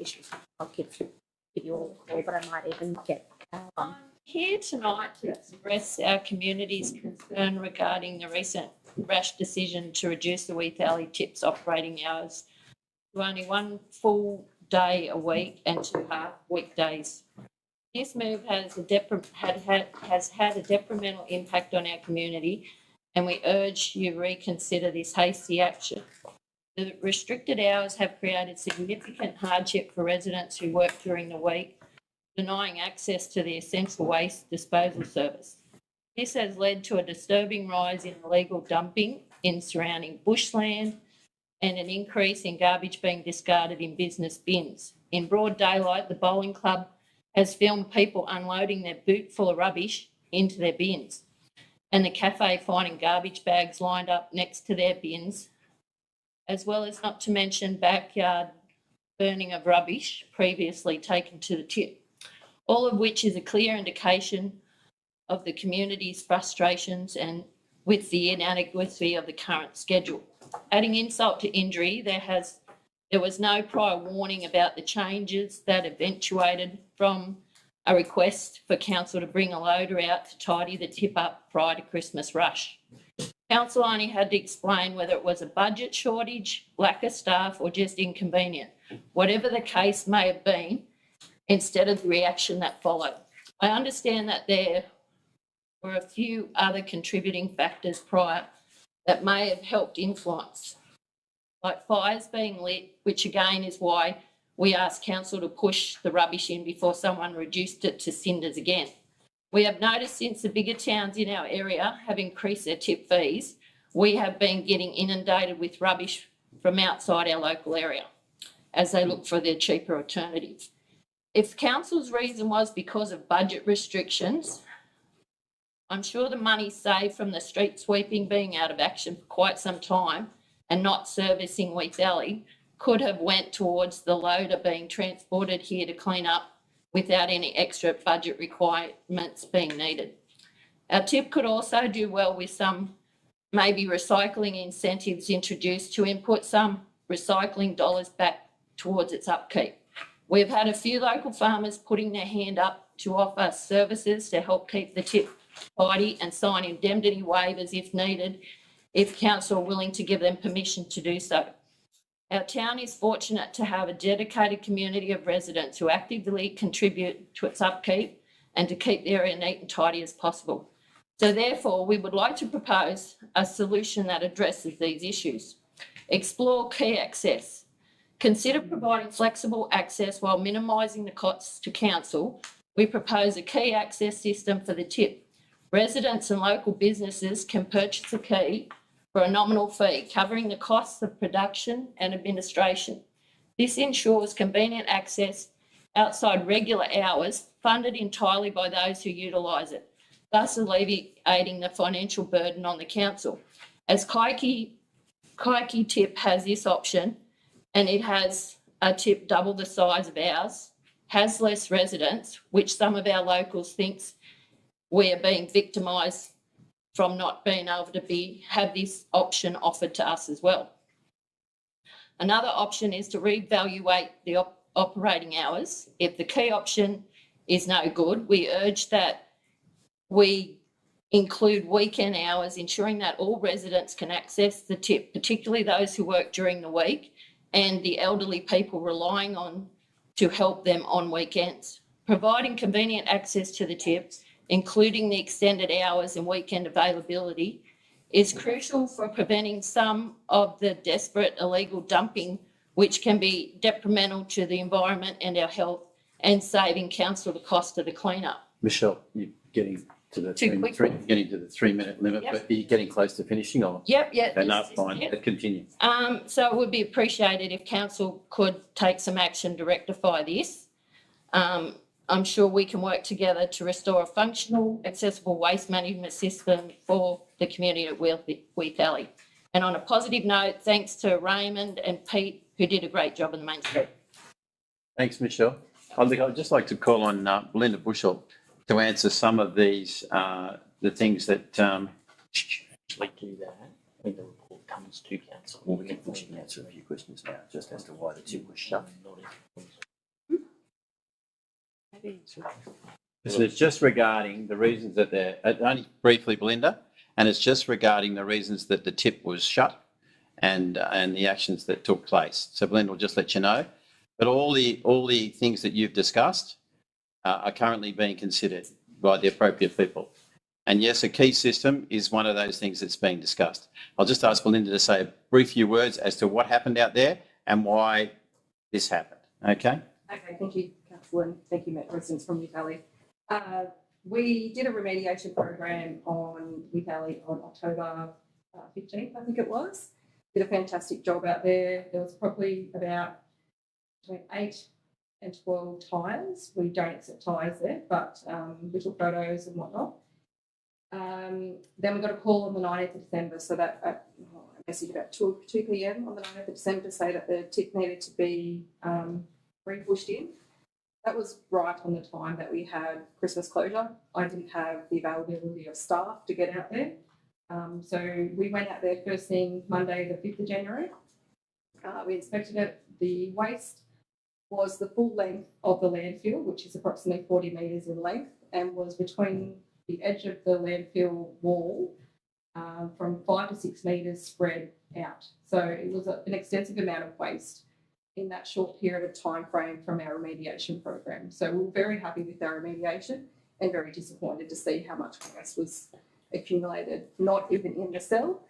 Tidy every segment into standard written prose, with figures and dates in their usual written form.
issues. I'll give you all a call, but I might even get I'm here tonight to express our community's concern regarding the recent rash decision to reduce the Weath Alley Tips operating hours to only one full day a week and 2 half weekdays. This move has had a detrimental impact on our community, and we urge you reconsider this hasty action. The restricted hours have created significant hardship for residents who work during the week, denying access to the essential waste disposal service. This has led to a disturbing rise in illegal dumping in surrounding bushland and an increase in garbage being discarded in business bins. In broad daylight, the bowling club has filmed people unloading their boot full of rubbish into their bins, and the cafe finding garbage bags lined up next to their bins, as well as not to mention backyard burning of rubbish previously taken to the tip, all of which is a clear indication of the community's frustrations and with the inadequacy of the current schedule. Adding insult to injury, there was no prior warning about the changes that eventuated from a request for council to bring a loader out to tidy the tip up prior to Christmas rush. Council only had to explain whether it was a budget shortage, lack of staff, or just inconvenient. Whatever the case may have been, instead of the reaction that followed. I understand that there were a few other contributing factors prior that may have helped influence, like fires being lit, which again is why we asked council to push the rubbish in before someone reduced it to cinders again. We have noticed since the bigger towns in our area have increased their tip fees, we have been getting inundated with rubbish from outside our local area as they look for their cheaper alternatives. If council's reason was because of budget restrictions, I'm sure the money saved from the street sweeping being out of action for quite some time and not servicing Weath Alley could have went towards the loader being transported here to clean up without any extra budget requirements being needed. Our tip could also do well with some maybe recycling incentives introduced to input some recycling dollars back towards its upkeep. We've had a few local farmers putting their hand up to offer services to help keep the tip tidy and sign indemnity waivers if needed, if council are willing to give them permission to do so. Our town is fortunate to have a dedicated community of residents who actively contribute to its upkeep and to keep the area neat and tidy as possible. So therefore, we would like to propose a solution that addresses these issues. Explore key access. Consider providing flexible access while minimising the costs to council. We propose a key access system for the tip. Residents and local businesses can purchase a key for a nominal fee, covering the costs of production and administration. This ensures convenient access outside regular hours, funded entirely by those who utilise it, thus alleviating the financial burden on the council. As Kaiki Tip has this option, and it has a tip double the size of ours, has less residents, which some of our locals thinks we are being victimised from not being able to have this option offered to us as well. Another option is to reevaluate the operating hours. If the key option is no good, we urge that we include weekend hours, ensuring that all residents can access the tip, particularly those who work during the week and the elderly people relying on to help them on weekends. Providing convenient access to the tips, including the extended hours and weekend availability, is crucial for preventing some of the desperate illegal dumping, which can be detrimental to the environment and our health, and saving council the cost of the clean-up. Michelle, you're getting to the 3-minute limit, yep. But are you getting close to finishing? Or? Yep, yeah. No, fine, yep. Continue. So it would be appreciated if council could take some action to rectify this. I'm sure we can work together to restore a functional, accessible waste management system for the community at Weath Alley. And on a positive note, thanks to Raymond and Pete, who did a great job in the main street. Thanks, Michelle. I'd just like to call on Belinda Bushell to answer some of these, the things that... actually do that when the report comes to council. Well, we can answer a few questions now, just as to why the tip was shut. So it's just regarding the reasons that only briefly, Belinda, and it's just regarding the reasons that the tip was shut and the actions that took place. So Belinda will just let you know. But all the things that you've discussed are currently being considered by the appropriate people. And yes, a key system is one of those things that's being discussed. I'll just ask Belinda to say a brief few words as to what happened out there and why this happened. Okay? Okay, thank you, Councillor, and thank you, Met Residents from Youth Valley. We did a remediation program on Youth Valley on October 15th, I think it was. Did a fantastic job out there. There was probably about between 8 and 12 tyres. We don't accept tyres there, but we took photos and whatnot. Then we got a call on the 19th of December, so that a message about 2 p.m. on the 19th of December to say that the tip needed to be re-pushed in. That was right on the time that we had Christmas closure. I didn't have the availability of staff to get out there. So we went out there first thing Monday, the 5th of January. We inspected it. The waste was the full length of the landfill, which is approximately 40 metres in length, and was between the edge of the landfill wall from 5 to 6 metres spread out. So it was an extensive amount of waste in that short period of time frame from our remediation program. So we were very happy with our remediation and very disappointed to see how much waste was accumulated, not even in the cell.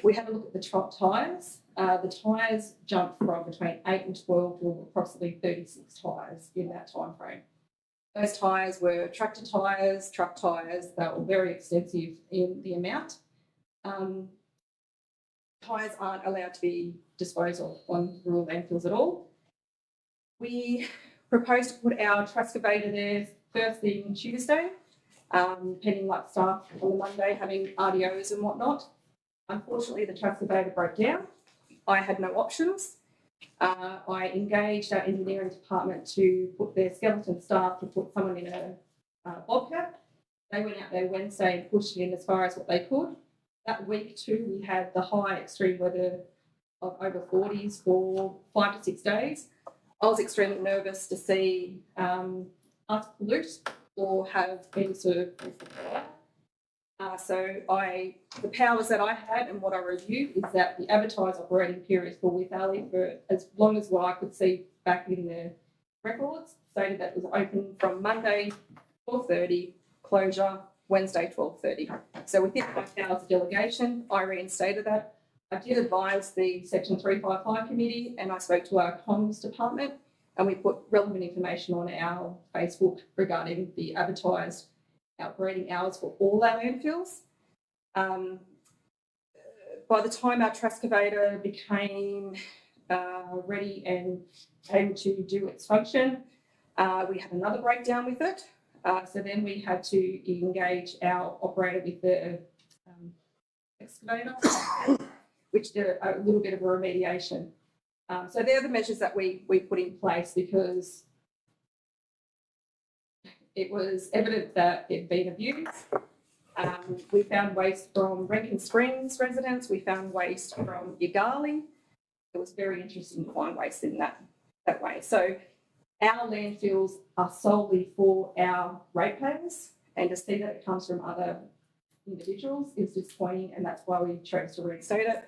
We had a look at the tyres. The tyres jumped from between 8 and 12 to approximately 36 tyres in that time frame. Those tyres were tractor tyres, truck tyres. They were very extensive in the amount. Tyres aren't allowed to be disposed of on rural landfills at all. We proposed to put our Truscavator there first thing Tuesday, pending like staff on the Monday having RDOs and whatnot. Unfortunately, the Truscavator broke down. I had no options. I engaged our engineering department to put their skeleton staff to put someone in a bobcat. They went out there Wednesday and pushed it in as far as what they could. That week too, we had the high extreme weather of over 40s for 5 to 6 days. I was extremely nervous to see us pollute or have any sort of the powers that I had and what I reviewed is that the advertised operating period for Youth Valley for as long as what I could see back in the records stated that it was open from Monday 12:30, closure Wednesday 12:30. So within my powers of delegation, I reinstated that. I did advise the Section 355 committee and I spoke to our comms department and we put relevant information on our Facebook regarding the advertised operating hours for all our landfills. By the time our Truscavator became ready and able to do its function, we had another breakdown with it. So then we had to engage our operator with the excavator, which did a little bit of a remediation. So they're the measures that we put in place because it was evident that it'd been abused. We found waste from Rankin Springs residents. We found waste from Yagali. It was very interesting to find waste in that way. So our landfills are solely for our ratepayers, and to see that it comes from other individuals is disappointing, and that's why we chose to reinstate it.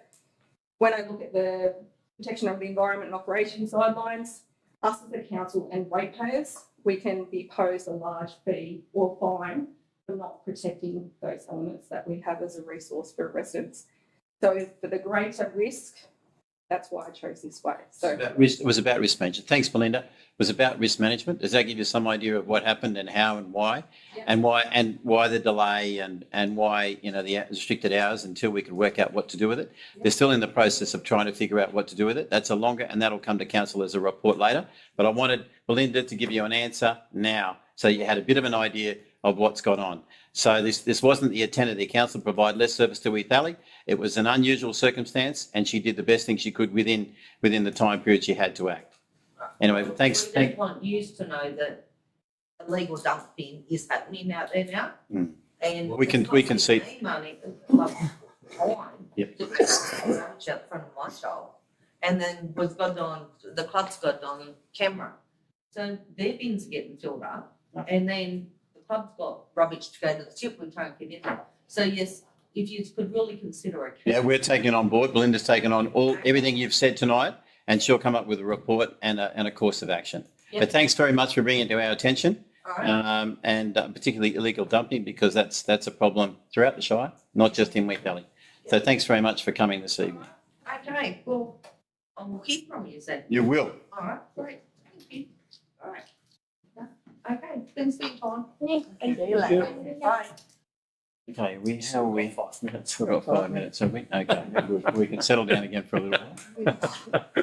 When I look at the protection of the environment and operations guidelines, us as a council and ratepayers, we can be posed a large fee or fine for not protecting those elements that we have as a resource for residents. So for the greater risk, that's why I chose this way. So It was about risk management. Thanks, Belinda. It was about risk management. Does that give you some idea of what happened and how and why? Yeah. And why the delay and why the restricted hours until we could work out what to do with it? Yeah. They're still in the process of trying to figure out what to do with it. That's a longer, and that'll come to council as a report later. But I wanted Belinda to give you an answer now, so you had a bit of an idea of what's gone on. So this wasn't the intent of the council to provide less service to Youth Valley. It was an unusual circumstance, and she did the best thing she could within the time period she had to act. Anyway, thanks. We just want you to know that illegal dumping is happening out there now. Mm. And Well, we can see money, like time, Yep. to put out in front of my shop, and then the club's got on camera, so their bins are getting filled up. And then the pub's got rubbish to go to the tip, we can't get in there. So yes, if you could really consider it. Yeah, we're taking on board. Belinda's taken on everything you've said tonight, and she'll come up with a report and a course of action. Yep. But thanks very much for bringing it to our attention, All right. and particularly illegal dumping, because that's a problem throughout the Shire, not just in Wheat Valley. So thanks very much for coming this evening. Okay, well, I will hear from you then. You will. All right, great, thank you. All right. Okay, thanks for your time. Thank you. Bye. Okay, how are we? 5 minutes. We've got 5 minutes, have we? Okay, we can settle down again for a little while.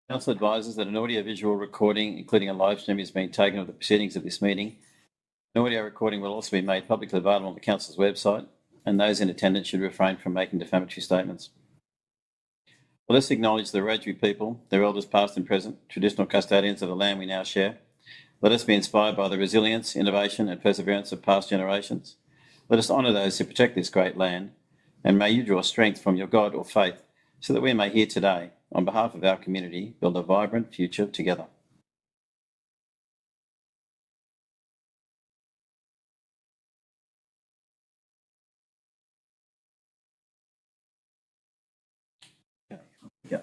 Council advises that an audio-visual recording, including a live stream, is being taken of the proceedings of this meeting. An audio recording will also be made publicly available on the Council's website, and those in attendance should refrain from making defamatory statements. Let us acknowledge the Wiradjuri people, their elders past and present, traditional custodians of the land we now share. Let us be inspired by the resilience, innovation and perseverance of past generations. Let us honour those who protect this great land, and may you draw strength from your God or faith so that we may here today, on behalf of our community, build a vibrant future together. Yeah.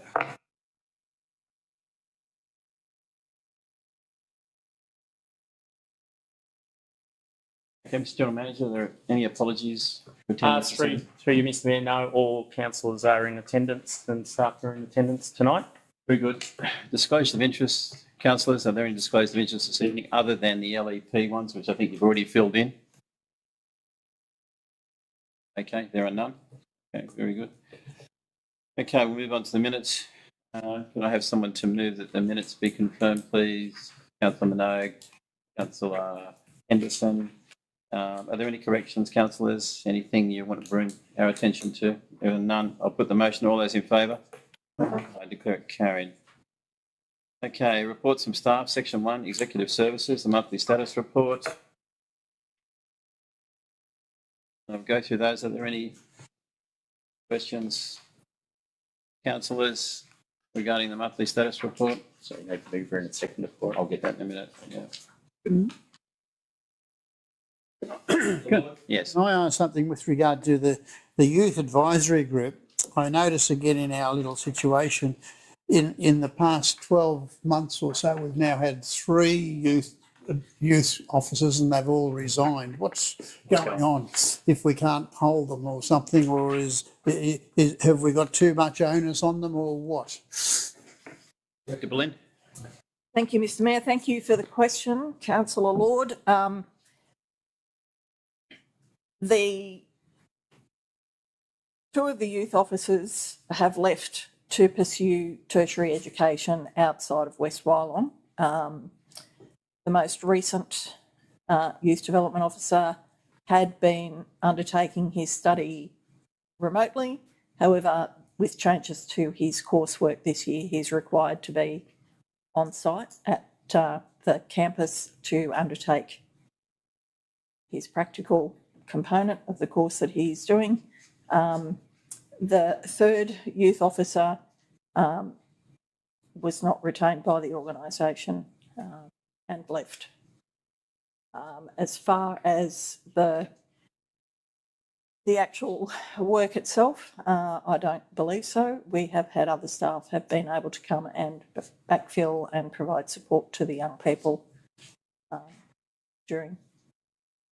Okay, Mr. General Manager, are there any apologies for attendance? Through you, Mr. Mayor, no, all councillors are in attendance and staff are in attendance tonight. Very good. Disclosure of interest, councillors, are there any disclosure of interest this evening other than the LEP ones, which I think you've already filled in? Okay, there are none. Okay, very good. Okay, we'll move on to the minutes. Can I have someone to move that the minutes be confirmed, please? Councillor Minogue, Councillor Henderson. Are there any corrections, councillors? Anything you want to bring our attention to? There are none. I'll put the motion. All those in favour? I declare it carried. Okay, reports from staff, section 1, executive services, the monthly status report. I'll go through those. Are there any questions, councillors, regarding the monthly status report? So you need to move in a second report. I'll get that in a minute. Yeah. Yes. Can I ask something with regard to the youth advisory group? I notice again in our little situation, in the past 12 months or so, we've now had 3 youth officers and they've all resigned. What's going on? If we can't hold them or something, or have we got too much onus on them or what? Dr. Boleyn. Thank you, Mr. Mayor. Thank you for the question, Councillor Lord. The 2 of the youth officers have left to pursue tertiary education outside of West Wyalong. The most recent youth development officer had been undertaking his study remotely. However, with changes to his coursework this year, he's required to be on site at the campus to undertake his practical component of the course that he's doing. The 3rd youth officer was not retained by the organisation and left. As far as the actual work itself, I don't believe so. We have had other staff have been able to come and backfill and provide support to the young people during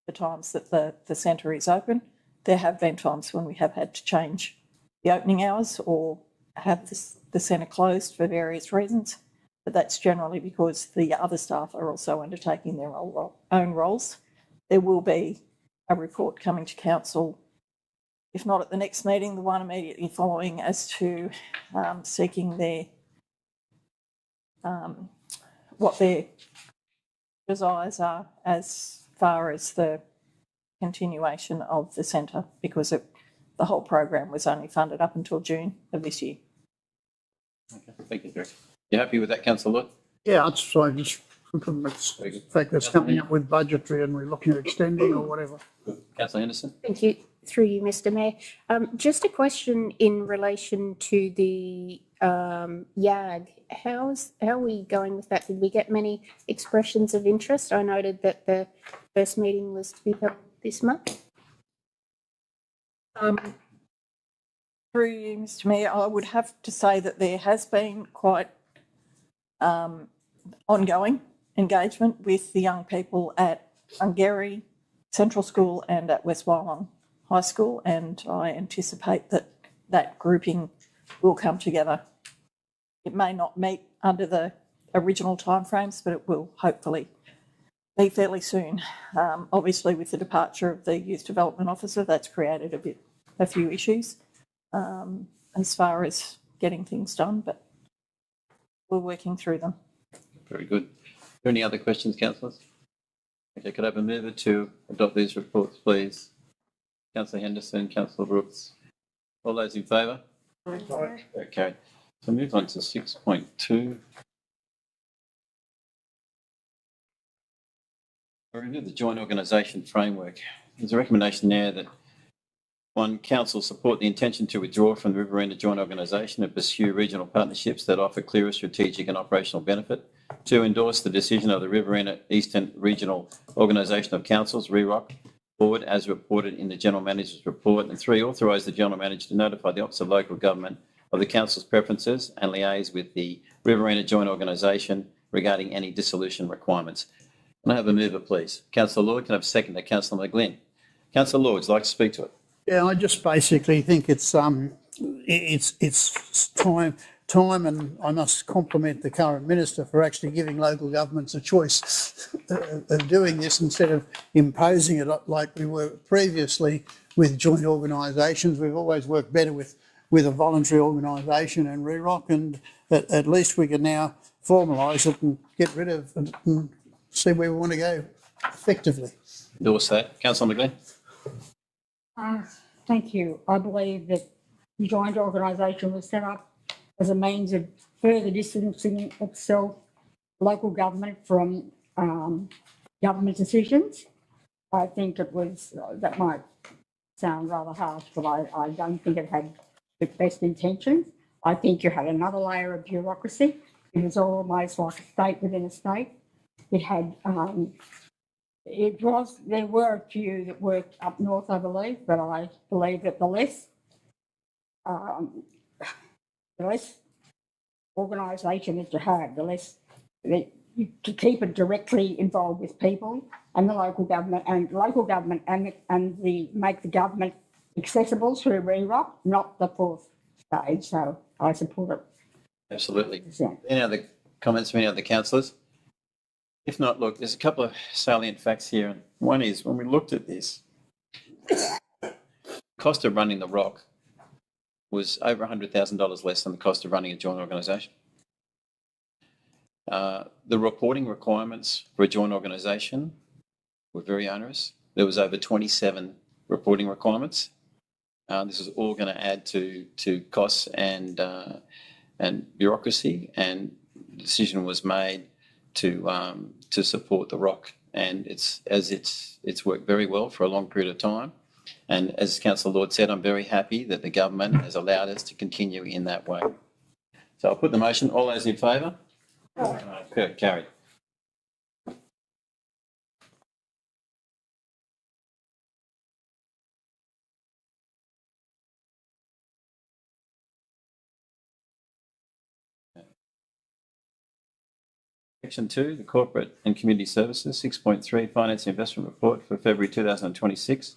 the times that the centre is open. There have been times when we have had to change the opening hours or have the centre closed for various reasons, but that's generally because the other staff are also undertaking their own roles. There will be a report coming to council, if not at the next meeting, the one immediately following, as to seeking their what their desires are as far as the continuation of the centre, because the whole program was only funded up until June of this year. Okay, thank you, Director. You happy with that, Councillor Lord? Yeah, it's fine. It's the fact that's coming up with budgetary and we're looking at extending or whatever. Councillor Henderson? Thank you. Through you, Mr. Mayor. Just a question in relation to the YAG. How are we going with that? Did we get many expressions of interest? I noted that the first meeting was to be held this month. Through you, Mr. Mayor, I would have to say that there has been quite ongoing engagement with the young people at Ungary Central School and at West Wyalong High School, and I anticipate that grouping will come together. It may not meet under the original timeframes, but it will hopefully be fairly soon. Obviously, with the departure of the Youth Development Officer, that's created a few issues as far as getting things done, but we're working through them. Very good. Are there any other questions, councillors? Okay, could I have a mover to adopt these reports, please? Councillor Henderson, Councillor Brooks. All those in favour? Okay. So move on to 6.2. Review the joint organisation framework. There's a recommendation there that one, council support the intention to withdraw from the Riverina joint organisation and pursue regional partnerships that offer clearer strategic and operational benefit. 2, endorse the decision of the Riverina Eastern Regional Organisation of Councils, REROC, board as reported in the General Manager's report. And 3, authorise the General Manager to notify the Office of Local Government of the Council's preferences and liaise with the Riverina joint organisation regarding any dissolution requirements. Can I have a mover, please? Councillor Lord, can I have a seconder? Councillor McGlynn. Councillor Lord, would you like to speak to it? Yeah, I just basically think it's time, and I must compliment the current minister for actually giving local governments a choice of doing this instead of imposing it like we were previously with joint organisations. We've always worked better with a voluntary organisation and REROC, and at least we can now formalise it and get rid of it and see where we want to go effectively. Endorse that. Councillor McGlynn. Thank you. I believe that the joint organisation was set up as a means of further distancing itself, local government from government decisions. I think it was, that might sound rather harsh, but I don't think it had the best intentions. I think you had another layer of bureaucracy. It was almost like a state within a state. It had, there were a few that worked up north, I believe, but I believe that the less organisation that you have, the less that to keep it directly involved with people and the local government and make the government accessible through REROC, not the fourth stage. So I support it. Absolutely. 100%. Any other comments from any other councillors? If not, look, there's a couple of salient facts here. One is when we looked at this, the cost of running the ROC was over $100,000 less than the cost of running a joint organisation. The reporting requirements for a joint organisation were very onerous. There was over 27 reporting requirements. This is all going to add to costs and bureaucracy, and the decision was made to support the ROC, and it's worked very well for a long period of time. And as Councillor Lord said, I'm very happy that the government has allowed us to continue in that way. So I'll put the motion. All those in favour? Carried. Section 2, the Corporate and Community Services, 6.3, Finance and Investment Report for February 2026.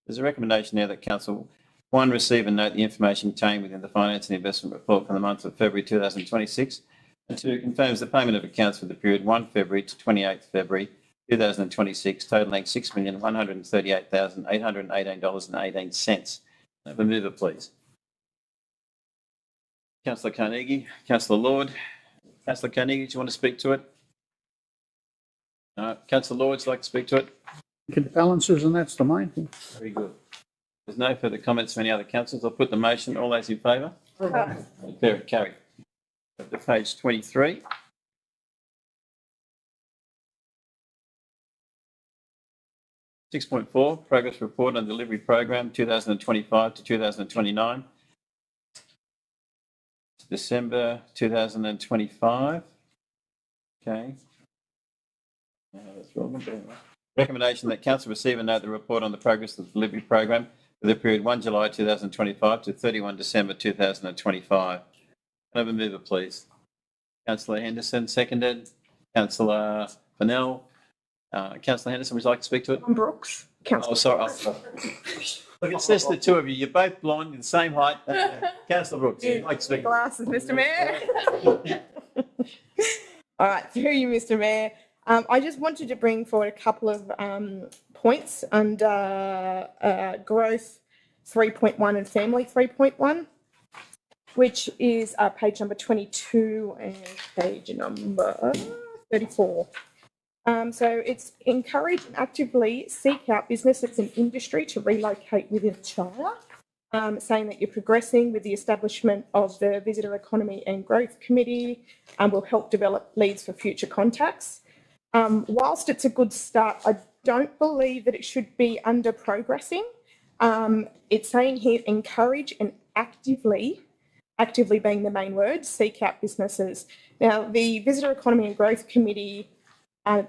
There's a recommendation there that Council, 1, receive and note the information contained within the Finance and Investment Report for the month of February 2026, and 2, confirms the payment of accounts for the period 1 February to 28 February 2026, totalling $6,138,818.18. Have a mover, please. Councillor Carnegie, Councillor Lord. Councillor Carnegie, do you want to speak to it? No. Councillor Lord, would you like to speak to it? It balances, and that's the main thing. Very good. There's no further comments from any other councillors. I'll put the motion. All those in favour? Carried. To page 23. (6.4) Progress Report on Delivery Program 2025 to 2029. December 2025. Okay. That's wrong. Recommendation that Council receive and note the report on the progress of the delivery program for the period 1 July 2025 to 31 December 2025. Can I have a mover, please? Councillor Henderson, seconded. Councillor Fennell. Councillor Henderson, would you like to speak to it? Brooks. Oh, sorry. Look, it's just the two of you. You're both blonde, you're the same height. Councillor Brooks, would you like to speak? Glasses, Mr. Mayor. All right, through you, Mr. Mayor. I just wanted to bring forward a couple of points under growth 3.1 and family 3.1. which is page number 22 and page number 34. So it's encourage and actively seek out businesses and industry to relocate within the Shire, saying that you're progressing with the establishment of the Visitor Economy and Growth Committee and will help develop leads for future contacts. Whilst it's a good start, I don't believe that it should be under progressing. It's saying here encourage and actively being the main word, seek out businesses. Now, the Visitor Economy and Growth Committee are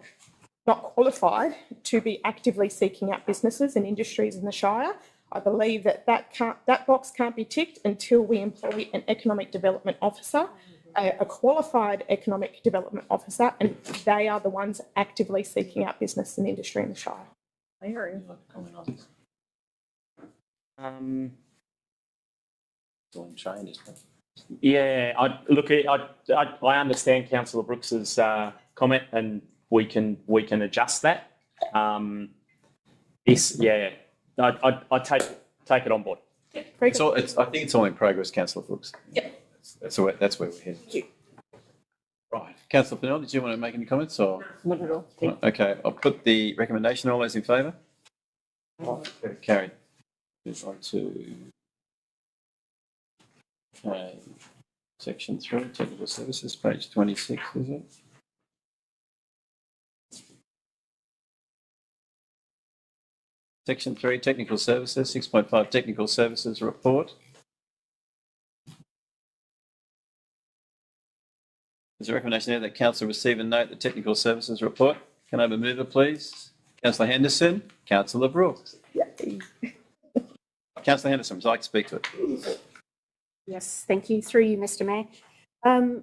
not qualified to be actively seeking out businesses and industries in the Shire. I believe that that box can't be ticked until we employ an economic development officer, a qualified economic development officer, and they are the ones actively seeking out business and industry in the Shire. It's all trained, isn't it? Yeah, I understand Councillor Brooks's comment, and we can adjust that. I take it on board. Very It's good. all, I think it's all in progress, Councillor Brooks. Yeah. That's where we're headed. Right. Councillor Fennell, did you want to make any comments or? Not at all. Okay, I'll put the recommendation. All those in favour? Carried. Move on to section 3, technical services, page 26, is it? Section 3, technical services, 6.5, technical services report. There's a recommendation there that council receive and note the technical services report. Can I have a mover, please? Councillor Henderson, Councillor Brooks. Councillor Henderson, would you like to speak to it? Yes, thank you. Through you, Mr. Mayor.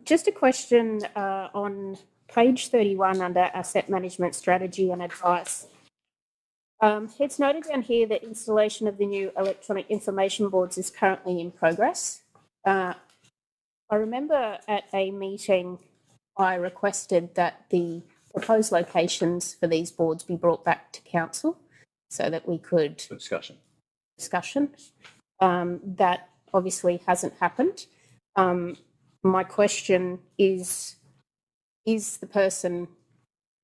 Just a question on page 31 under asset management strategy and advice. It's noted down here that installation of the new electronic information boards is currently in progress. I remember at a meeting I requested that the proposed locations for these boards be brought back to council so that we could Discussion. That obviously hasn't happened. My question is the person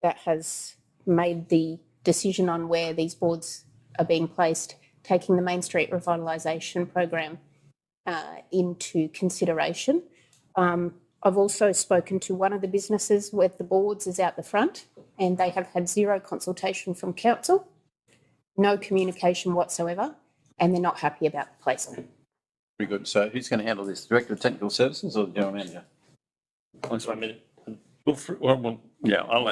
that has made the decision on where these boards are being placed taking the Main Street Revitalisation Program into consideration? I've also spoken to one of the businesses where the boards is out the front, and they have had zero consultation from council, no communication whatsoever, and they're not happy about the placement. Very good. So who's going to handle this? Director of Technical Services or the General Manager? I'll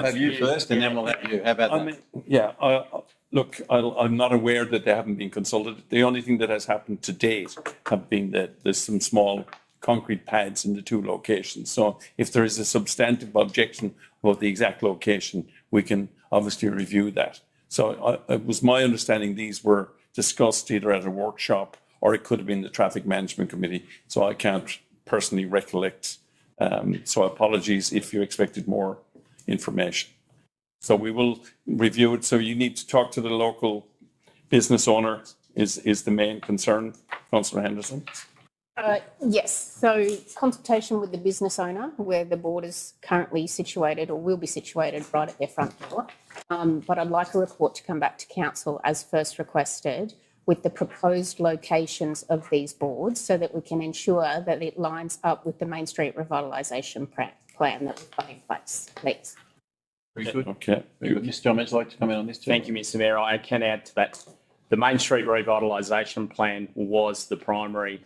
Have you first and then we'll have you. How about that? Look, I'm not aware that they haven't been consulted. The only thing that has happened to date have been that there's some small concrete pads in the two locations. So if there is a substantive objection about the exact location, we can obviously review that. So it was my understanding these were discussed either at a workshop or it could have been the Traffic Management Committee. So I can't personally recollect. So apologies if you expected more information. So we will review it. So you need to talk to the local business owner is the main concern, Councillor Henderson. Yes, so consultation with the business owner where the board is currently situated or will be situated right at their front door. But I'd like a report to come back to council as first requested with the proposed locations of these boards so that we can ensure that it lines up with the Main Street Revitalisation plan that we've got in place, please. Very good. Okay. Very good. Mr. John, would you like to comment on this too? Thank you, Mr. Mayor. I can add to that. The Main Street Revitalisation Plan was the primary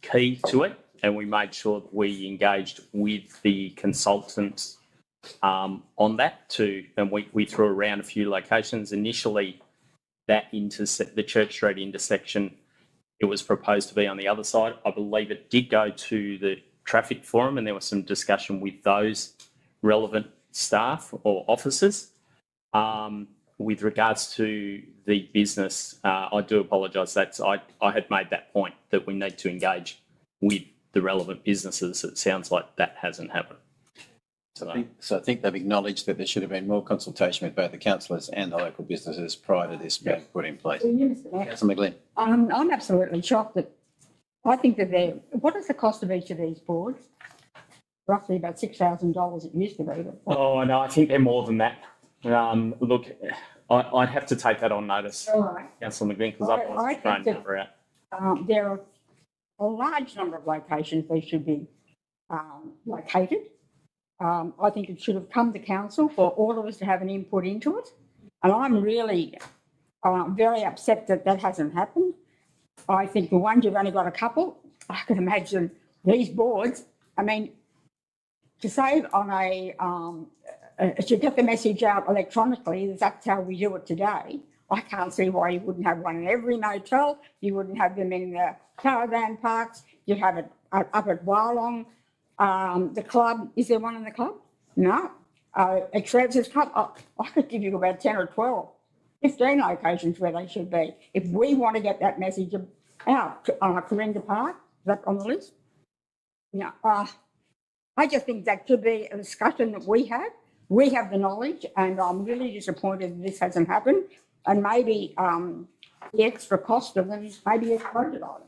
key to it, and we made sure that we engaged with the consultants on that and we threw around a few locations. Initially, that the Church Street intersection, it was proposed to be on the other side. I believe it did go to the traffic forum and there was some discussion with those relevant staff or officers. With regards to the business, I do apologise. I had made that point that we need to engage with the relevant businesses. It sounds like that hasn't happened. So I think they've acknowledged that there should have been more consultation with both the councillors and the local businesses prior to this being put in place. Mr. Mayor. Councillor McGlynn. I'm absolutely shocked that I think that what is the cost of each of these boards? Roughly about $6,000 it used to be. But Oh, no, I think they're more than that. Look, I'd have to take that on notice, all right. Councillor McGinn, because I otherwise think it's thrown that- number out. There are a large number of locations they should be located. I think it should have come to council for all of us to have an input into it. And I'm really very upset that that hasn't happened. I think the ones you've only got a couple, I can imagine these boards, I mean, to save on to get the message out electronically, that's how we do it today. I can't see why you wouldn't have one in every motel. You wouldn't have them in the caravan parks. You'd have it up at Wyalong. The club, is there one in the club? No. Extravagance Club, I could give you about 10 or 12, 15 locations where they should be. If we want to get that message out, Corinda Park, is that on the list? Yeah. I just think that should be a discussion that we have. We have the knowledge, and I'm really disappointed this hasn't happened. And maybe the extra cost of them maybe is quoted on.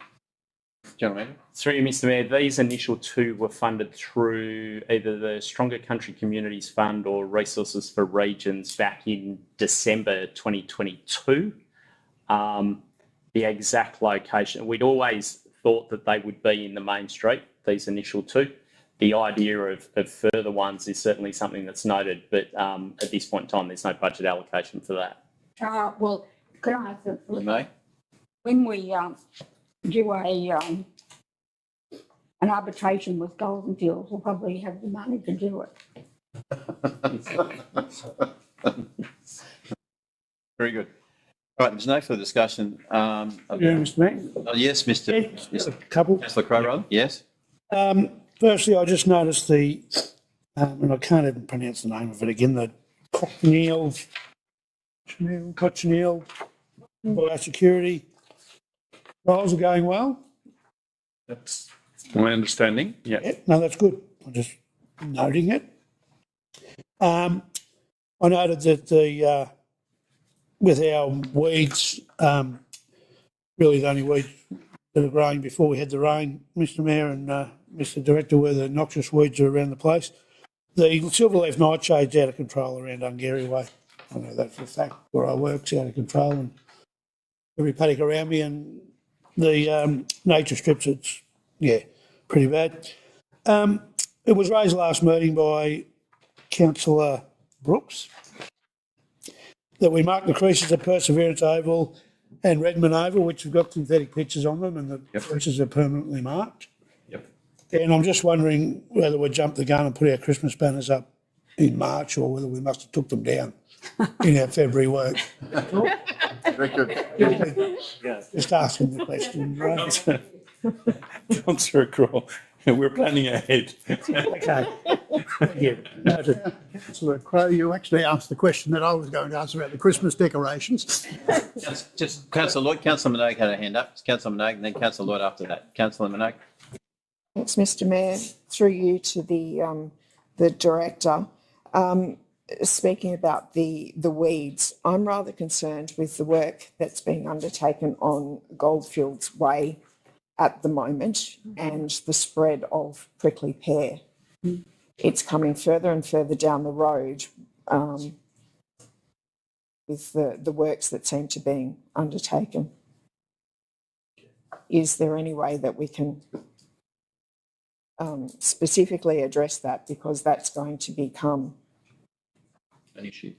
Gentlemen. Through you, Mr Mayor, these initial two were funded through either the Stronger Country Communities Fund or Resources for Regions back in December 2022. The exact location, we'd always thought that they would be in the main street, these initial two. The idea of further ones is certainly something that's noted, but at this point in time, there's no budget allocation for that. Well, could I ask You may. when we do an arbitration with Golden Fields, we'll probably have the money to do it. Very good. All right, there's no further discussion. Mr Mayor. Yes, Mr. Just a couple. Councillor Crowe, rather. Yes. Firstly, I just noticed and I can't even pronounce the name of it again, the cochineal biosecurity trials are going well. That's my understanding. Yeah. Yeah, no, that's good. I'm just noting it. I noted that with our weeds, really the only weeds that are growing before we had the rain, Mr Mayor and Mr Director, were the noxious weeds that are around the place. The silverleaf nightshade's out of control around Ungary Way. I know that for a fact. Where I work's out of control, and every paddock around me, and the nature strips, it's, yeah, pretty bad. It was raised last meeting by Councillor Brooks that we mark the creases at Perseverance Oval and Redmond Oval, which have got synthetic pictures on them, and the creases are permanently marked. Yep. And I'm just wondering whether we jumped the gun and put our Christmas banners up in March, or whether we must have took them down in our February work. Very good. Just asking the question, right? Councillor Crowe, we're planning ahead. Okay. Thank you. Noted. Councillor Crowe, you actually asked the question that I was going to ask about the Christmas decorations. Just Councillor Lloyd. Councillor Minogue had a hand up. Councillor Minogue, and then Councillor Lloyd after that. Councillor Minogue. Thanks, Mr Mayor. Through you to the Director. Speaking about the weeds, I'm rather concerned with the work that's being undertaken on Goldfields Way at the moment and the spread of prickly pear. It's coming further and further down the road with the works that seem to be undertaken. Is there any way that we can specifically address that, because that's going to become An issue.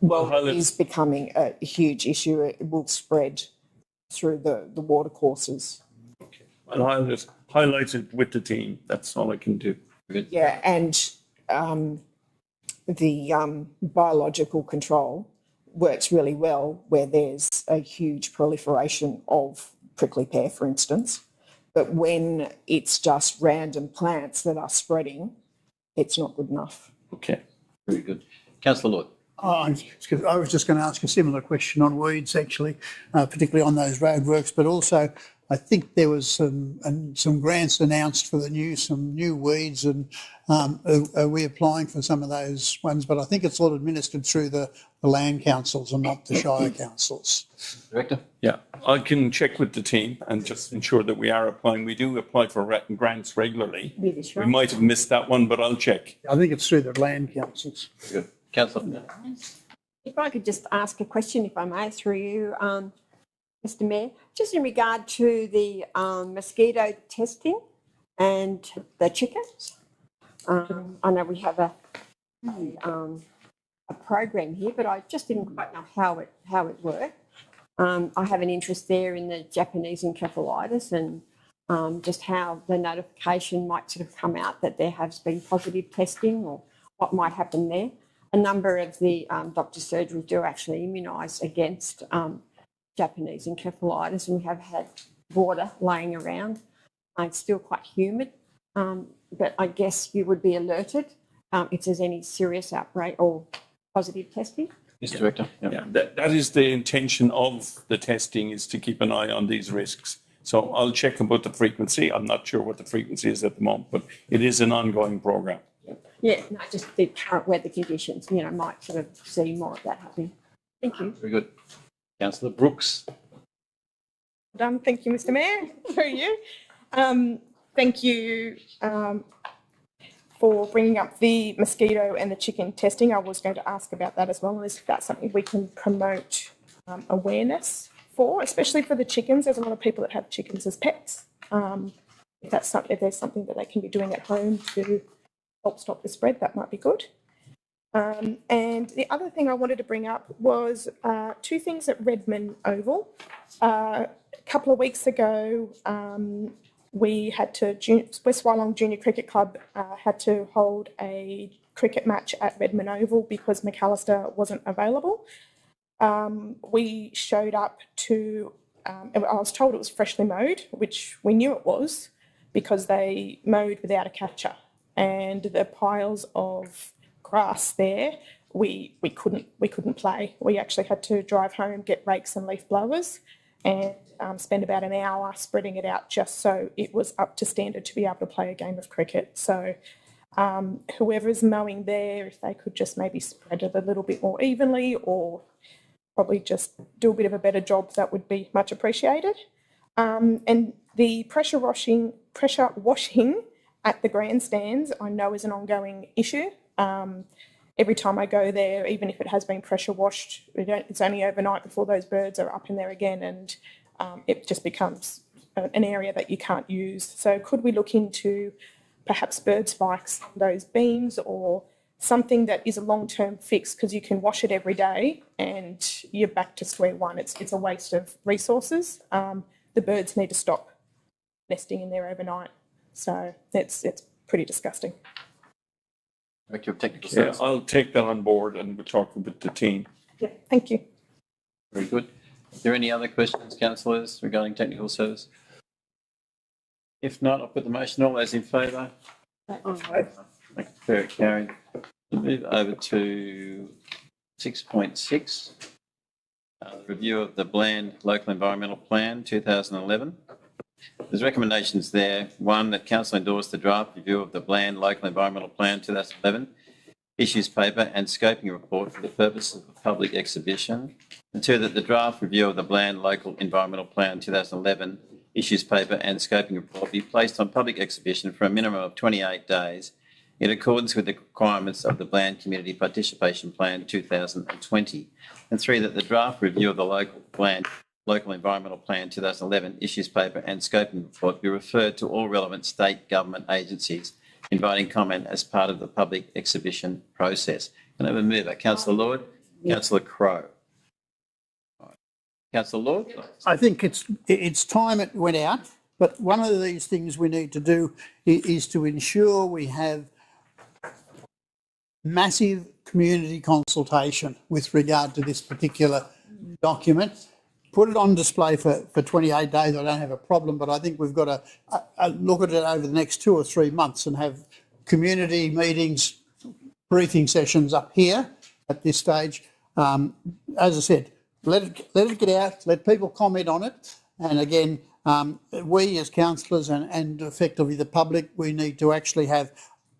well, it is becoming a huge issue. It will spread through the water courses. Well, I'll just highlight it with the team. That's all I can do. Yeah, and the biological control works really well where there's a huge proliferation of prickly pear, for instance. But when it's just random plants that are spreading, it's not good enough. Okay. Very good. Councillor Lloyd. I was just going to ask a similar question on weeds, actually, particularly on those roadworks, but also I think there was some grants announced for some new weeds, and are we applying for some of those ones? But I think it's all administered through the land councils and not the Shire councils. Director? Yeah, I can check with the team and just ensure that we are applying. We do apply for grants regularly. We might have missed that one, but I'll check. I think it's through the land councils. Good. Councillor? If I could just ask a question, if I may, through you, Mr. Mayor, just in regard to the mosquito testing and the chickens. I know we have a program here, but I just didn't quite know how it worked. I have an interest there in the Japanese encephalitis and just how the notification might sort of come out that there has been positive testing or what might happen there. A number of the doctor's surgeries do actually immunise against Japanese encephalitis, and we have had water laying around. It's still quite humid, but I guess you would be alerted if there's any serious outbreak or positive testing. Yes, Director. Yeah, that is the intention of the testing, is to keep an eye on these risks. So I'll check about the frequency. I'm not sure what the frequency is at the moment, but it is an ongoing program. Yeah, no, just the current weather conditions, might sort of see more of that happening. Thank you. Very good. Councillor Brooks? Done. Thank you, Mr. Mayor. Through you. Thank you for bringing up the mosquito and the chicken testing. I was going to ask about that as well, and if that's something we can promote awareness for, especially for the chickens. There's a lot of people that have chickens as pets. If there's something that they can be doing at home to help stop the spread, that might be good. And the other thing I wanted to bring up was two things at Redmond Oval. A couple of weeks ago, we had to, West Wyalong Junior Cricket Club had to hold a cricket match at Redmond Oval because McAllister wasn't available. We showed up to, I was told it was freshly mowed, which we knew it was because they mowed without a catcher. And the piles of grass there, we couldn't play. We actually had to drive home, get rakes and leaf blowers, and spend about an hour spreading it out just so it was up to standard to be able to play a game of cricket. So whoever's mowing there, if they could just maybe spread it a little bit more evenly, or probably just do a bit of a better job, that would be much appreciated. And the pressure washing at the grandstands, I know, is an ongoing issue. Every time I go there, even if it has been pressure washed, it's only overnight before those birds are up in there again, and it just becomes an area that you can't use. So could we look into perhaps bird spikes on those beams, or something that is a long-term fix, because you can wash it every day and you're back to square one. It's a waste of resources. The birds need to stop nesting in there overnight. So it's pretty disgusting. Director of Technical Yeah, Services. I'll take that on board and we'll talk with the team. Yeah, thank you. Very good. Are there any other questions, councillors, regarding technical service? If not, I'll put the motion. All those in favour? Very carried. We'll move over to 6.6, review of the Bland Local Environmental Plan 2011. There's recommendations there. One, that council endorse the draft review of the Bland Local Environmental Plan 2011, issues paper and scoping report for the purpose of a public exhibition. And two, that the draft review of the Bland Local Environmental Plan 2011, issues paper and scoping report be placed on public exhibition for a minimum of 28 days in accordance with the requirements of the Bland Community Participation Plan 2020. And three, that the draft review of the Bland Local Environmental Plan 2011 issues paper and scoping report be referred to all relevant state government agencies, inviting comment as part of the public exhibition process. Can I have a mover? Councillor Lord, Councillor Crowe. Councillor Lord? I think it's time it went out, but one of these things we need to do is to ensure we have massive community consultation with regard to this particular document. Put it on display for 28 days. I don't have a problem, but I think we've got to look at it over the next 2 or 3 months and have community meetings, briefing sessions up here at this stage. As I said, let it get out, let people comment on it. And again, We as councillors and effectively the public, we need to actually have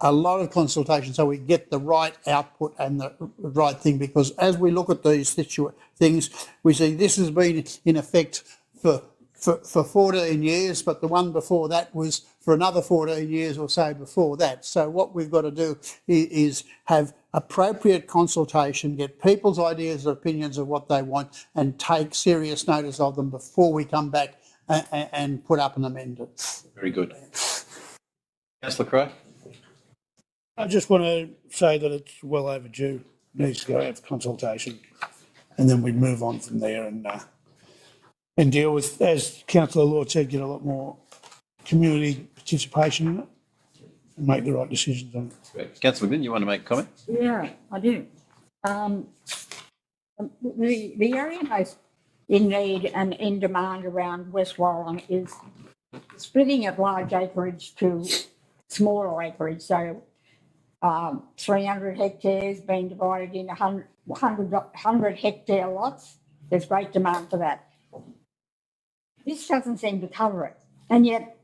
a lot of consultation so we get the right output and the right thing, because as we look at these things, we see this has been in effect for 14 years, but the one before that was for another 14 years or so before that. So what we've got to do is have appropriate consultation, get people's ideas and opinions of what they want, and take serious notice of them before we come back and put up an amendment. Very good. Councillor Crowe? I just want to say that it's well overdue. Needs to go out for consultation, and then we move on from there and deal with, as Councillor Lord said, get a lot more community participation in it and make the right decisions on it. Great. Councillor Glynn, you want to make a comment? Yeah, I do. The area most in need and in demand around West Warren is splitting of large acreage to smaller acreage. So 300 hectares being divided into 100 hectare lots. There's great demand for that. This doesn't seem to cover it. And yet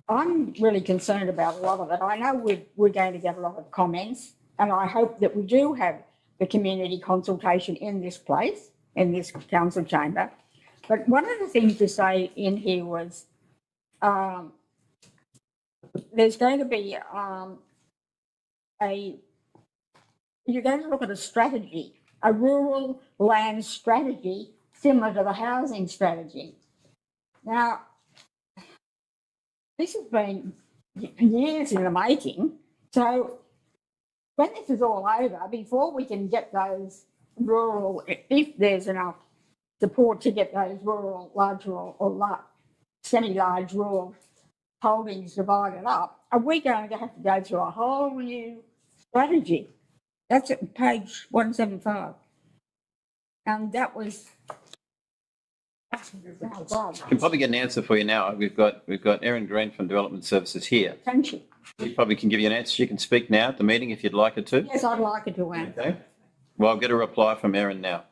I'm really concerned about a lot of it. I know we're going to get a lot of comments, and I hope that we do have the community consultation in this place, in this council chamber. But one of the things to say in here was there's going to be you're going to look at a strategy, a rural land strategy similar to the housing strategy. Now, this has been years in the making. So when this is all over, before we can get those rural, if there's enough support to get those rural, large rural or semi-large rural holdings divided up, are we going to have to go through a whole new strategy? That's at page 175. And that was... I can probably get an answer for you now. We've got Erin Green from Development Services here. Thank you. She probably can give you an answer. She can speak now at the meeting if you'd like her to. Yes, I'd like her to answer. Okay. Well, I'll get a reply from Erin now.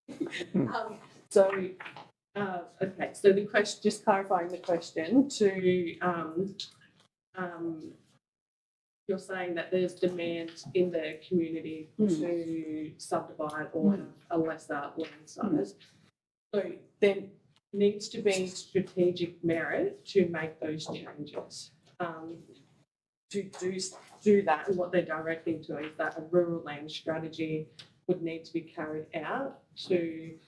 Okay, so the question, just clarifying the question to, you're saying that there's demand in the community to subdivide or have a lesser land size. So there needs to be strategic merit to make those changes. To do that, and what they're directing to is that a rural land strategy would need to be carried out to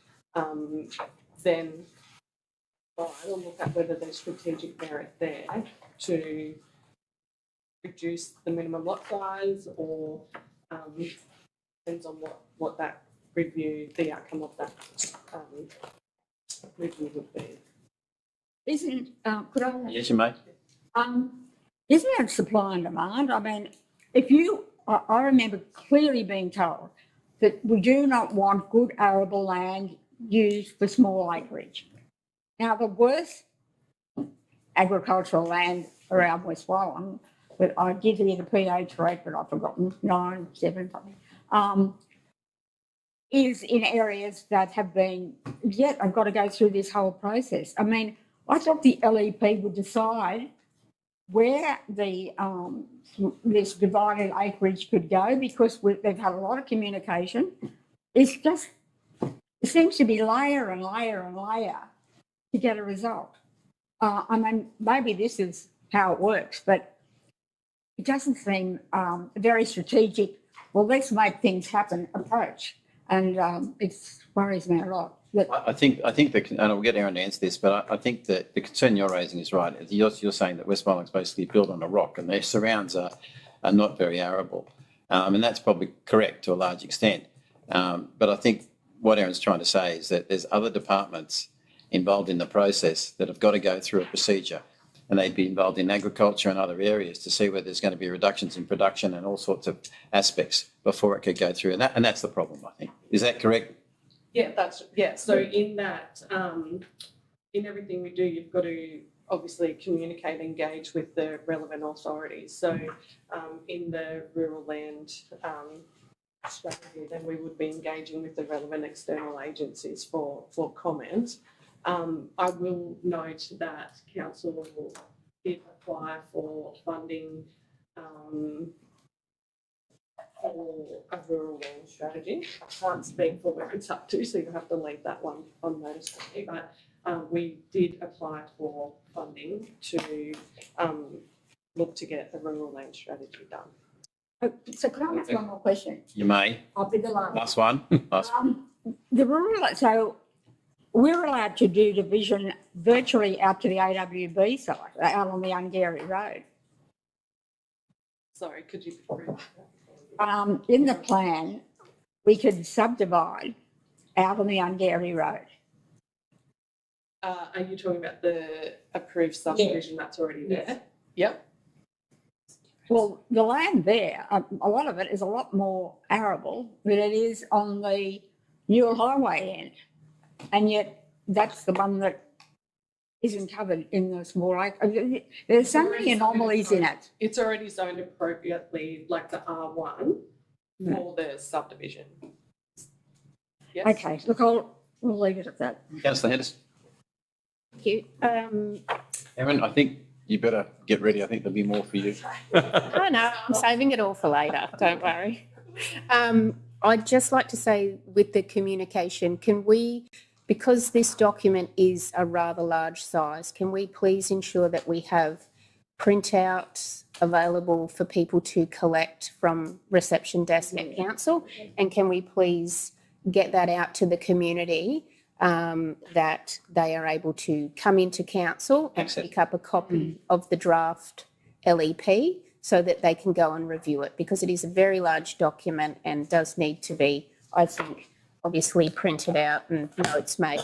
then we'll look at whether there's strategic merit there to reduce the minimum lot size, or depends on what that review, the outcome of that review would be. Isn't, could I? Yes, you may. Isn't it supply and demand? I mean, I remember clearly being told that we do not want good arable land used for small acreage. Now, the worst agricultural land around West Warren, but I did hear the pH rate, but I've forgotten, 9, 7 something, is in areas that have been, yet I've got to go through this whole process. I mean, I thought the LEP would decide where the this divided acreage could go, because they've had a lot of communication. It's just, it seems to be layer and layer and layer to get a result. I mean, maybe this is how it works, but it doesn't seem very strategic. Well, let's make things happen approach, and it worries me a lot. I think and I'll get Erin to answer this, but I think that the concern you're raising is right. You're saying that West Welling's basically built on a rock and their surrounds are not very arable. And that's probably correct to a large extent. But I think what Erin's trying to say is that there's other departments involved in the process that have got to go through a procedure, and they'd be involved in agriculture and other areas to see whether there's going to be reductions in production and all sorts of aspects before it could go through. And that's the problem, I think. Is that correct? Yeah, so in that, in everything we do, you've got to obviously communicate, engage with the relevant authorities. So in the rural land strategy, then we would be engaging with the relevant external agencies for comment. I will note that council did apply for funding for a rural land strategy. I can't speak for where it's up to, so you have to leave that one on notice for me. But we did apply for funding to look to get a rural land strategy done. So can I ask one more question? You may. I'll be the last. Last one. Last one. The rural, so we're allowed to do division virtually out to the AWB site, out on the Ungary Road. Sorry, could you repeat In the plan, we could subdivide out on the Ungary Road. are you talking about the approved subdivision that's already there? Yes. Yep. Well, the land there, a lot of it is a lot more arable than it is on the Newell Highway end. And yet that's the one that isn't covered in the small lake. There's so many anomalies in it. It's already zoned appropriately, like the R1 for the subdivision. Yes. Okay, look, we'll leave it at that. Councillor Henderson. Thank you. Erin, I think you better get ready. I think there'll be more for you. Oh no, I'm saving it all for later. Don't worry. I'd just like to say with the communication, can we, because this document is a rather large size, can we please ensure that we have printouts available for people to collect from reception desk at council? And can we please get that out to the community that they are able to come into council and pick up a copy of the draft LEP so that they can go and review it, because it is a very large document and does need to be, I think, obviously printed out and notes made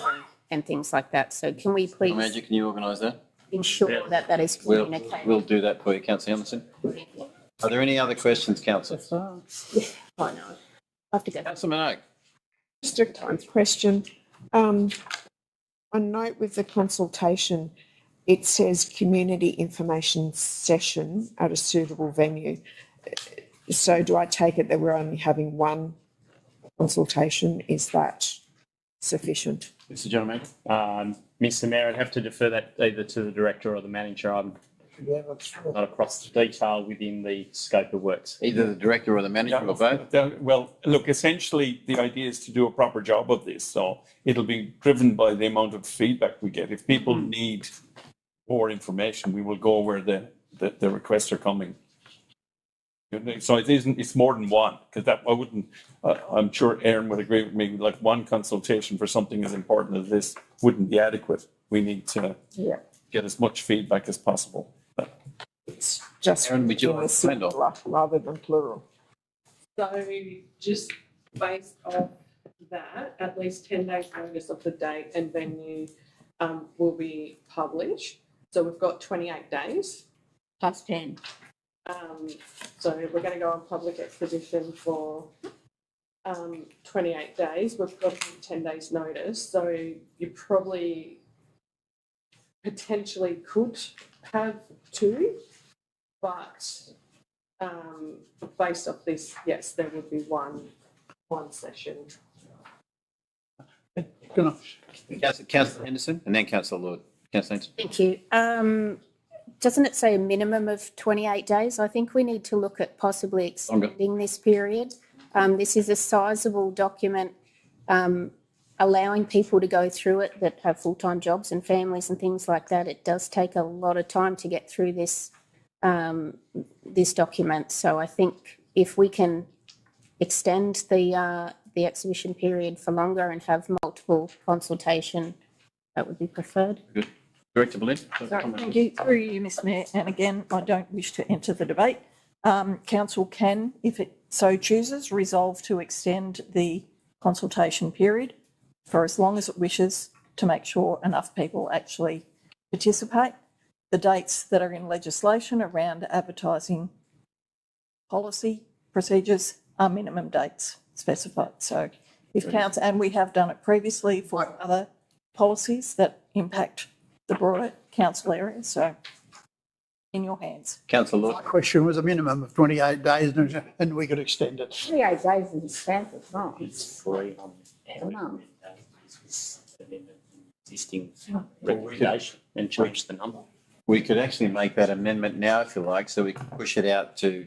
and things like that. So can we please Magic, can you organise that? ensure that that is communicated? We'll do that for you, Councillor Henderson. Are there any other questions, Councillor? Yeah, I know. I have to go. Councillor Minogue. Just a question. On note with the consultation, it says community information session at a suitable venue. So do I take it that we're only having one consultation? Is that sufficient? Mr. Gentleman, Mr. Mayor, I'd have to defer that either to the director or the manager. I'm not across the detail within the scope of works. Either the director or the manager or both? Well, look, essentially, the idea is to do a proper job of this. So it'll be driven by the amount of feedback we get. If people need more information, we will go where the requests are coming. So it's more than one, because that I wouldn't, I'm sure Erin would agree with me, like one consultation for something as important as this wouldn't be adequate. We need to get as much feedback as possible. It's just Erin, would you in the like to comment on? singular rather than plural. So just based off that, at least 10 days notice of the date and venue will be published. So we've got 28 days. Plus 10. So we're going to go on public exposition for 28 days. We've got 10 days notice. So you probably potentially could have two, but based off this, yes, there would be one session. Councillor Henderson and then Councillor Lord. Councillor Henderson. Thank you. Doesn't it say a minimum of 28 days? I think we need to look at possibly extending this period. This is a sizable document, allowing people to go through it that have full-time jobs and families and things like that. It does take a lot of time to get through this this document. So I think if we can extend the exhibition period for longer and have multiple consultation, that would be preferred. Good. Director Belinda. Thank you. Through you, Mr Mayor. And again, I don't wish to enter the debate. Council can, if it so chooses, resolve to extend the consultation period for as long as it wishes to make sure enough people actually participate. The dates that are in legislation around advertising policy procedures are minimum dates specified. So if council, and we have done it previously for other policies that impact the broader council area, so in your hands. Councillor Lord. My question was a minimum of 28 days and we could extend it. 28 days is expensive, right? It's free on No. existing recommendation and change the number. We could actually make that amendment now if you like, so we can push it out to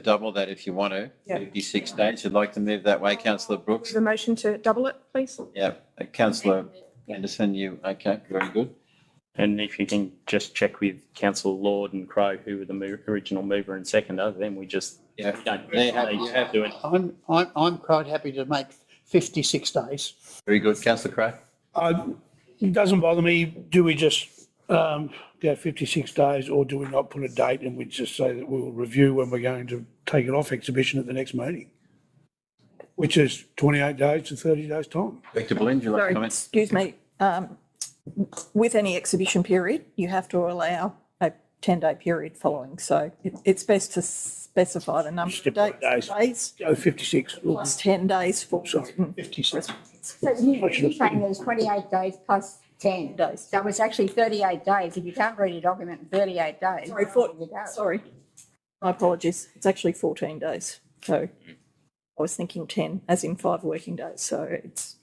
double that if you want to, Yeah. 56 days. You'd like to move that way, councillor Brooks? The motion to double it, please. Yeah, councillor Anderson, you, okay, very good. And if you can just check with Councillor Lord and Crow, who were the original mover and seconder, then we just don't need to do it. I'm quite happy to make 56 days. Very good, councillor Crowe. It doesn't bother me. Do we just go 56 days or do we not put a date and we just say that we'll review when we're going to take it off exhibition at the next meeting? Which is 28 days to 30 days time. Dr. Belinda, would you like to Sorry, comment? excuse me. With any exhibition period, you have to allow a 10-day period following. So it's best to specify the number of days. Go 56. Plus 10 days for. Sorry, 56. So you're saying there's 28 days plus 10 days. So it's actually 38 days. If you can't read a document in 38 days. Sorry, sorry. My apologies. It's actually 14 days. So I was thinking 10, as in 5 working days. So it's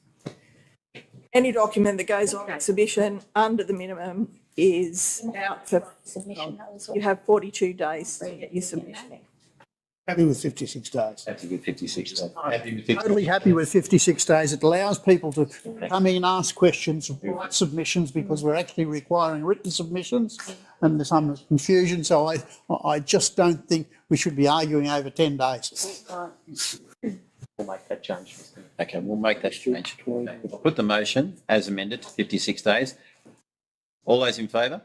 any document that goes on exhibition under the minimum is out for submission. You have 42 days to get your submission in. Happy with 56 days. Happy with 56 days. Totally happy with 56 days. It allows people to come in and ask questions, write submissions, because we're actually requiring written submissions and there's some confusion. So I just don't think we should be arguing over 10 days. We'll make that change. Okay, we'll make that change. We'll put the motion as amended to 56 days. All those in favour?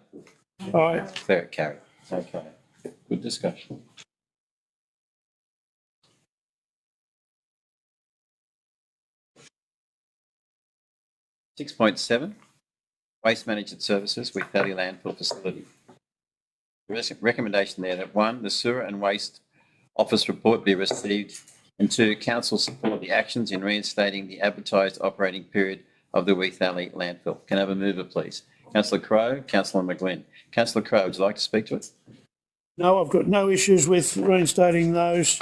Aye. Fair, carried. Okay, good discussion. Six point seven, waste management services with Valley Landfill Facility. Recommendation there that 1, the sewer and waste office report be received, and 2, council support the actions in reinstating the advertised operating period of the Weath Valley landfill. Can I have a mover, please? Councillor Crowe, Councillor McGlynn. Councillor Crowe, would you like to speak to it? No, I've got no issues with reinstating those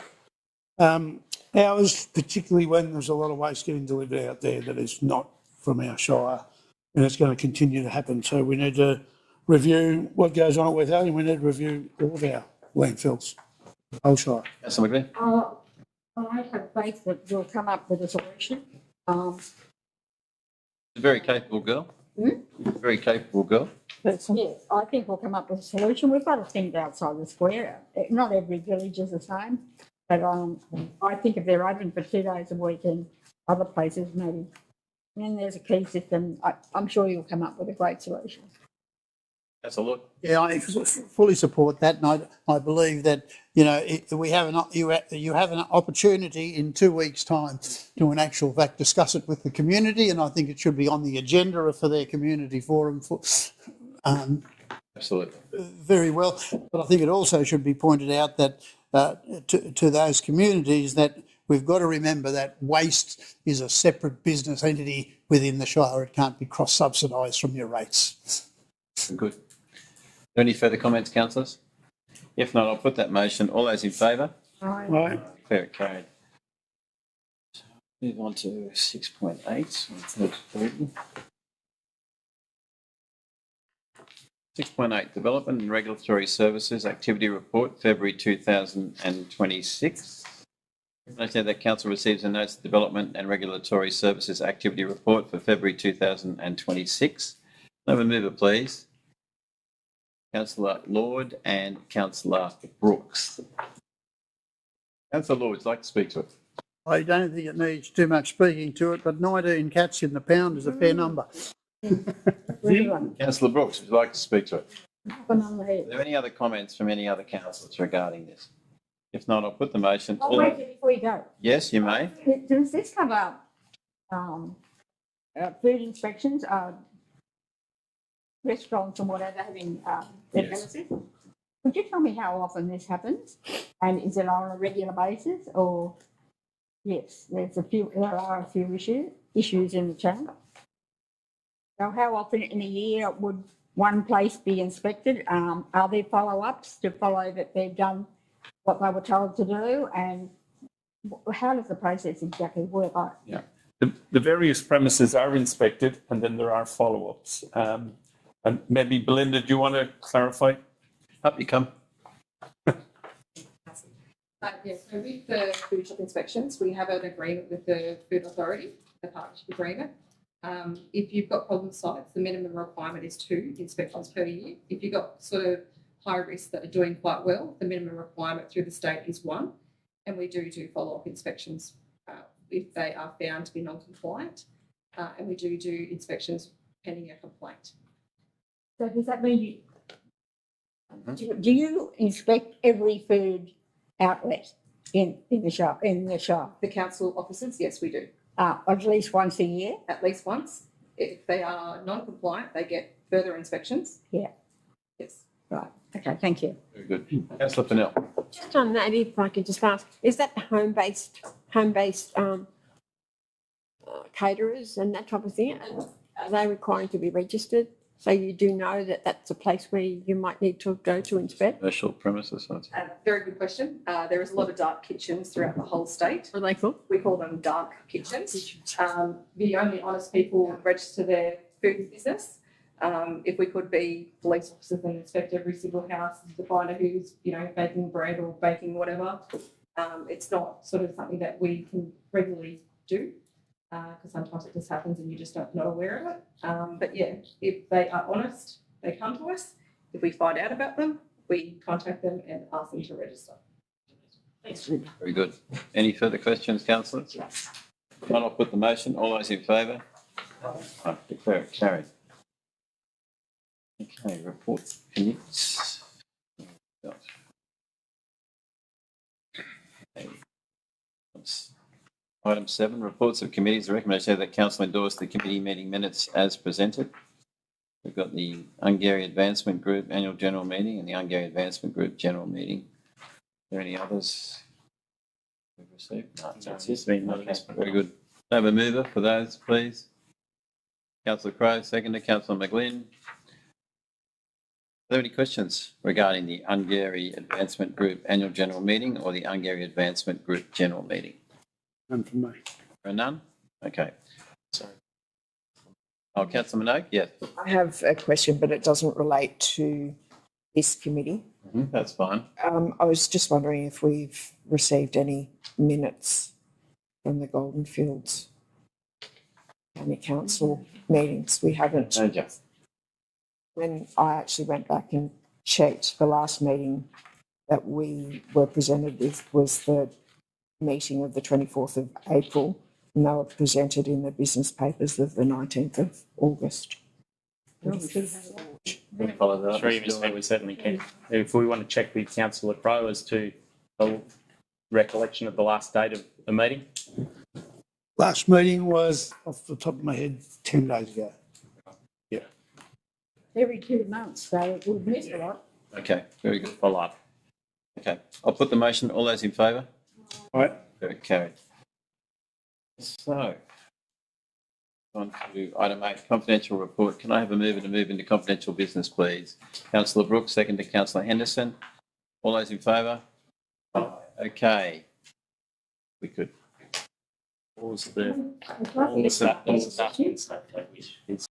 hours, particularly when there's a lot of waste getting delivered out there that is not from our Shire, and it's going to continue to happen. So we need to review what goes on at Weath Valley, and we need to review all of our landfills, whole Shire. Councillor McGlynn. I have faith that we'll come up with a solution. A very capable girl. Very capable girl. Yes, I think we'll come up with a solution. We've got to think outside the square. Not every village is the same, but I think if they're open for 2 days a week in other places, maybe, and then there's a key system, I'm sure you'll come up with a great solution. That's a look. Yeah, I fully support that, and I believe that, you know, you have an opportunity in 2 weeks' time to, in actual fact, discuss it with the community, and I think it should be on the agenda for their community forum. Absolutely. Very well, but I think it also should be pointed out that to those communities that we've got to remember that waste is a separate business entity within the Shire. It can't be cross-subsidised from your rates. Good. Any further comments, councillors? If not, I'll put that motion. All those in favour? Aye. Fair, carried. Move on to 6.8. 6.8, Development and Regulatory Services Activity Report, February 2026. Note that Council receives a notice of Development and Regulatory Services Activity Report for February 2026. Have a mover, please. Councillor Lord and Councillor Brooks. Councillor Lord, would you like to speak to it? I don't think it needs too much speaking to it, but 19 cats in the pound is a fair number. Councillor Brooks, would you like to speak to it? Are there any other comments from any other councillors regarding this? If not, I'll put the motion. Oh, wait, before you go. Yes, you may. Does this cover food inspections, restaurants and whatever having their premises? Could you tell me how often this happens? And is it on a regular basis or? Yes, there are a few issues in the chain. So how often in a year would one place be inspected? Are there follow-ups to follow that they've done what they were told to do? And how does the process exactly work? the various premises are inspected and then there are follow-ups. And maybe Belinda, do you want to clarify? Up you come. Yes, so with the food shop inspections, we have an agreement with the Food Authority, the partnership agreement. If you've got problem sites, the minimum requirement is 2 inspections per year. If you've got sort of high risk that are doing quite well, the minimum requirement through the state is 1. And we do follow-up inspections if they are found to be non-compliant. And we do inspections pending a complaint. So does that mean do you inspect every food outlet in the shop, The council offices, yes, we do. at least once a year? At least once. If they are non-compliant, they get further inspections. Yeah. Yes. Right. Okay, thank you. Very good. Councillor Fennell. Just on that, if I could just ask, is that the home-based caterers and that type of thing? Are they required to be registered? So you do know that that's a place where you might need to go to inspect? Commercial premises. Very good question. There is a lot of dark kitchens throughout the whole state. What are they called? We call them dark kitchens. The only honest people register their food business. If we could be police officers and inspect every single house to find out who's, baking bread or baking whatever, it's not sort of something that we can regularly do. Because sometimes it just happens and you're just not aware of it. But yeah, if they are honest, they come to us. If we find out about them, we contact them and ask them to register. Thanks. Very good. Any further questions, councillors? Not, I'll put the motion. All those in favour? I declare it carried. Okay, reports, committees. Item 7, reports of committees. The recommendation that council endorse the committee meeting minutes as presented. We've got the Hungary Advancement Group Annual General Meeting and the Hungary Advancement Group General Meeting. Are there any others we've received? No, that's it. Okay, very good. Do I have a mover for those, please? Councillor Crowe, seconder. Councillor McGlynn. Are there any questions regarding the Hungary Advancement Group Annual General Meeting or the Hungary Advancement Group General Meeting? None from me. There are none? Okay. Sorry. Oh, Councillor Minogue? Yes. I have a question, but it doesn't relate to this committee. That's fine. I was just wondering if we've received any minutes from the Goldenfields County Council meetings. We haven't. No, Jeff. When I actually went back and checked, the last meeting that we were presented with was the meeting of the 24th of April, and they were presented in the business papers of the 19th of August. Follow that up. Sure, we certainly can. If we want to check with Councillor Crowe as to the recollection of the last date of the meeting. Last meeting was, off the top of my head, 10 days ago. Yeah. Every 2 months, so we've missed a lot. Okay, very good. Follow up. Okay, I'll put the motion. All those in favour? Right. Very carried. So, on to item 8, confidential report. Can I have a mover to move into confidential business, please? Councillor Brooks, second to Councillor Henderson. All those in favour? Okay. We could Pause the. It's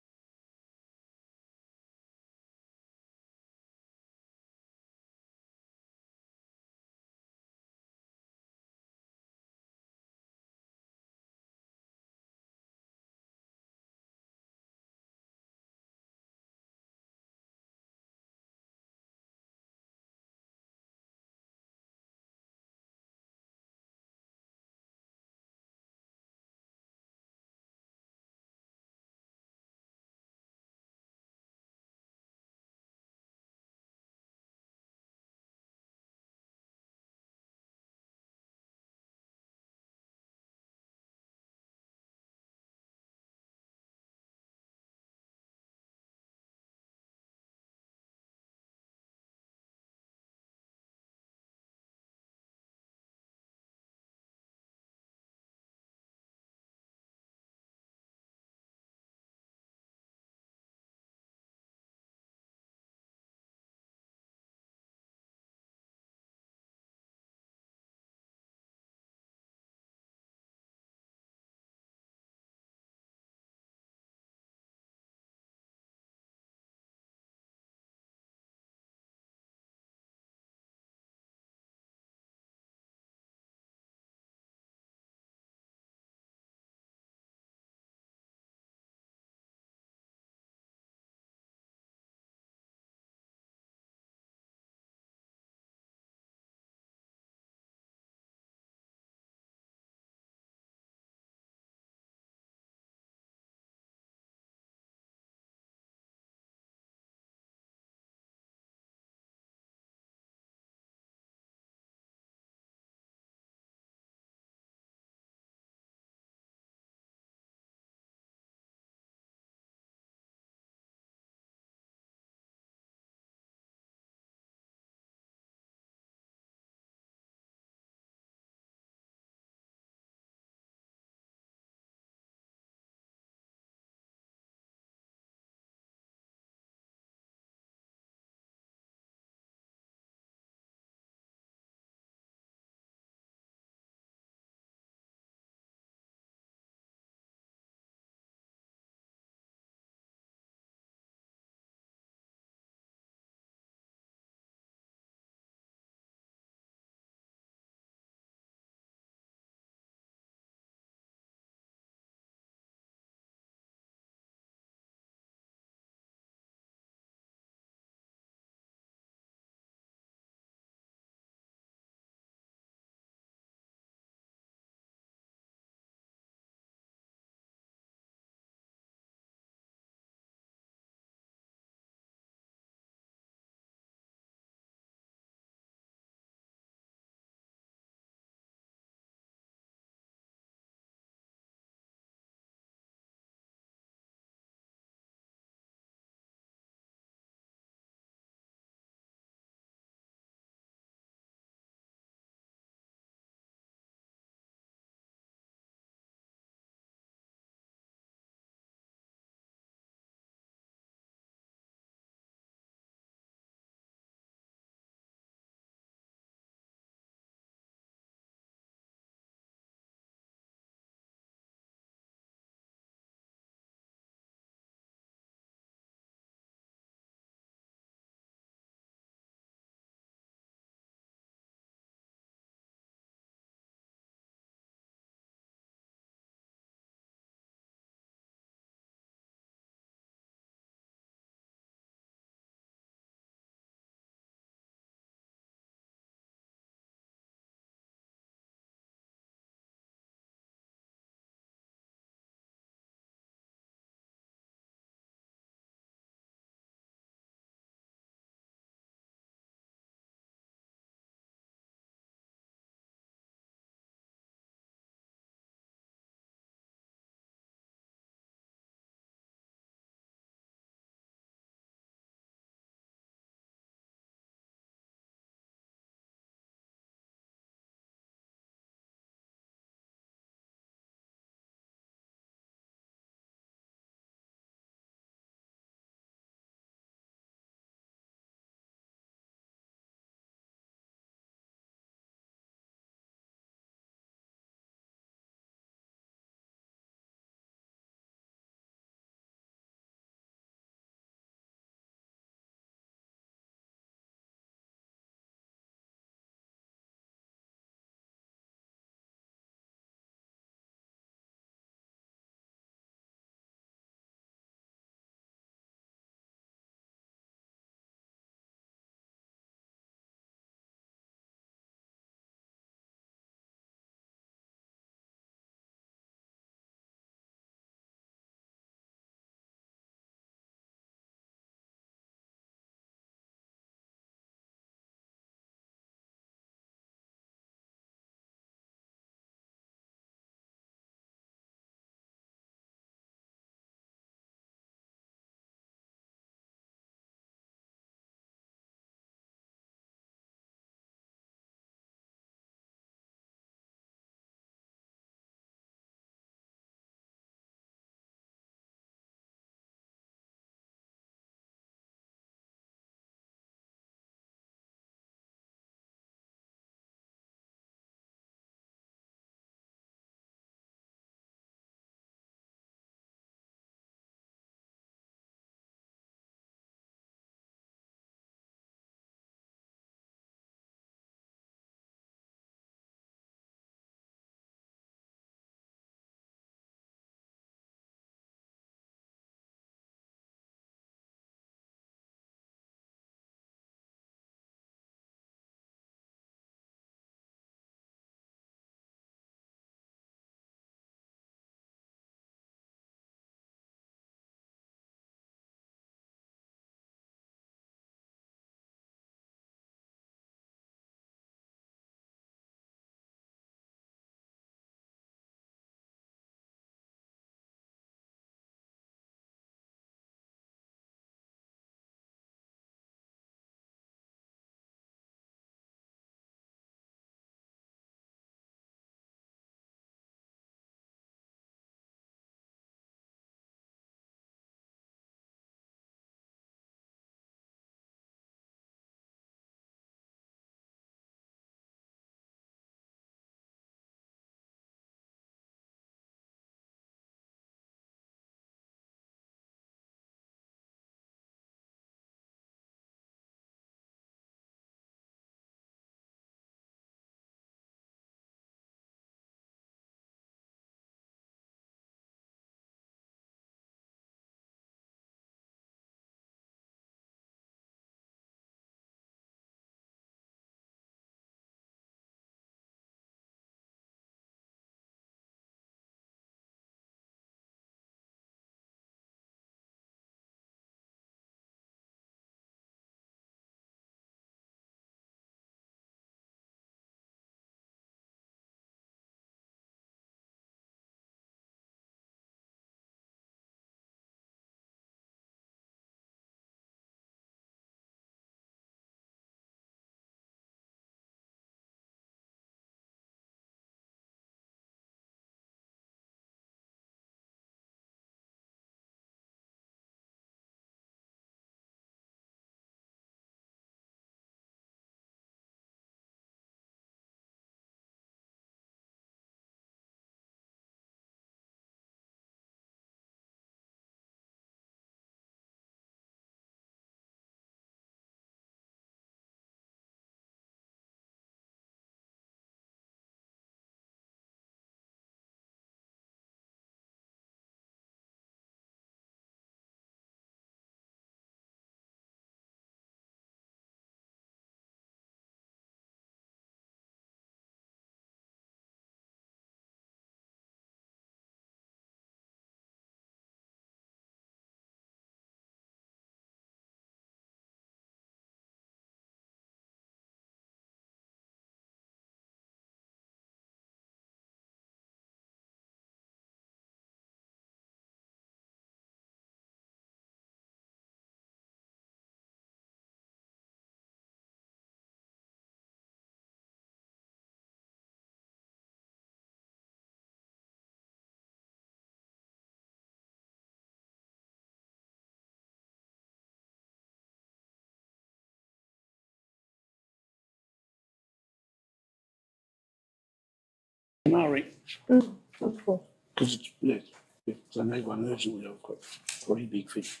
Murray, Cool. because it's, yeah, if they need one urgently, I've got 3 big fish.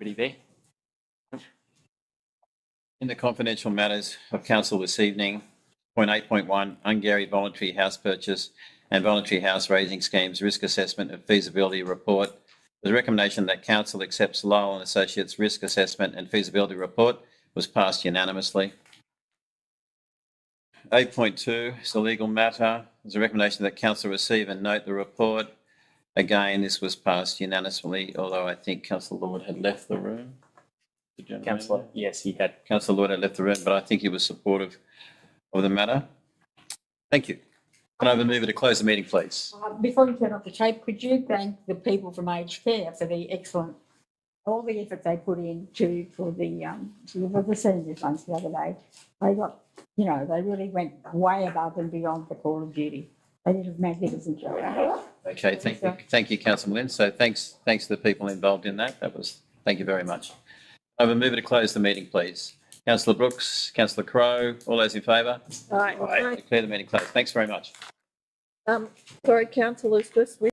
Ready there? In the confidential matters of council this evening, point 8.1, Ungary voluntary house purchase and voluntary house raising schemes risk assessment and feasibility report. The recommendation that council accepts Lyle and Associates risk assessment and feasibility report was passed unanimously. 8.2 is a legal matter. There's a recommendation that council receive and note the report. Again, this was passed unanimously, although I think Councillor Lord had left the room. Councillor, yes, he had. Councillor Lord had left the room, but I think he was supportive of the matter. Thank you. Can I have a mover to close the meeting, please? Before you turn off the tape, could you thank the people from Aged Care for the excellent, all the effort they put in for the seniors ones the other day. They got, they really went way above and beyond the call of duty. They did a magnificent job. Okay, thank you, Councillor Lynn. So thanks to the people involved in that. Thank you very much. I have a mover to close the meeting, please. Councillor Brooks, Councillor Crowe, all those in favour? Aye. Declare the meeting closed. Thanks very much. Sorry, councillors, just with